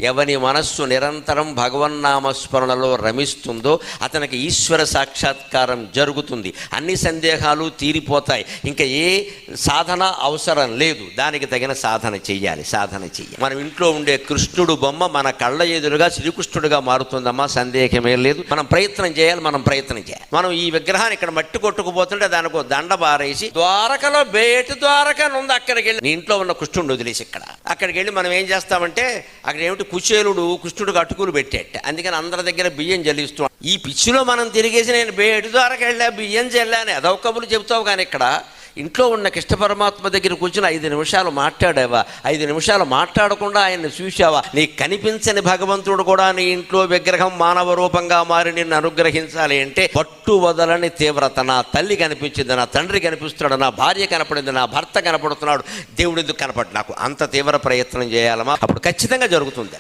ఎవని మనస్సు నిరంతరం భగవన్నామస్మరణలో రమిస్తుందో అతనికి ఈశ్వర సాక్షాత్కారం జరుగుతుంది. అన్ని సందేహాలు తీరిపోతాయి. ఇంకా ఏ సాధన అవసరం లేదు. దానికి తగిన సాధన చెయ్యాలి. మనం ఇంట్లో ఉండే కృష్ణుడు బొమ్మ మన కళ్ళ ఎదురుగా శ్రీకృష్ణుడిగా మారుతుందమ్మా, సందేహమే లేదు. మనం ప్రయత్నం చేయాలి. మనం ఈ విగ్రహాన్ని ఇక్కడ మట్టి కొట్టుకుపోతుంటే దానికి దండ బారేసి ద్వారకలో బేటి ద్వారక ఉంది, అక్కడికి వెళ్ళి నీ ఇంట్లో ఉన్న కృష్ణుడిని వదిలేసి అక్కడికి వెళ్ళి మనం ఏం చేస్తామంటే అక్కడ ఏమిటి కుచేలుడు కృష్ణుడికి అటుకులు పెట్టేట, అందుకని అందరి దగ్గర బియ్యం జల్లిస్తున్నాం. ఈ పిచ్చిలో మనం తిరిగేసి నేను బేటి ద్వారాకి వెళ్ళా, బియ్యం చెల్లాని అదొక కబులు చెబుతావు. కానీ ఇక్కడ ఇంట్లో ఉన్న కృష్ణ పరమాత్మ దగ్గర కూర్చుని 5 నిమిషాలు మాట్లాడావా, 5 నిమిషాలు మాట్లాడకుండా ఆయన్ని చూసావా, నీకు కనిపించని భగవంతుడు కూడా నీ ఇంట్లో విగ్రహం మానవ రూపంగా మారి నిన్ను అనుగ్రహించాలి అంటే పట్టు వదలని తీవ్రత. నా తల్లి కనిపించింది, నా తండ్రి కనిపిస్తున్నాడు, నా భార్య కనపడింది, నా భర్త కనపడుతున్నాడు, దేవుడు ఎందుకు కనపడు నాకు, అంత తీవ్ర ప్రయత్నం చేయాలమ్మా, అప్పుడు ఖచ్చితంగా జరుగుతుంది.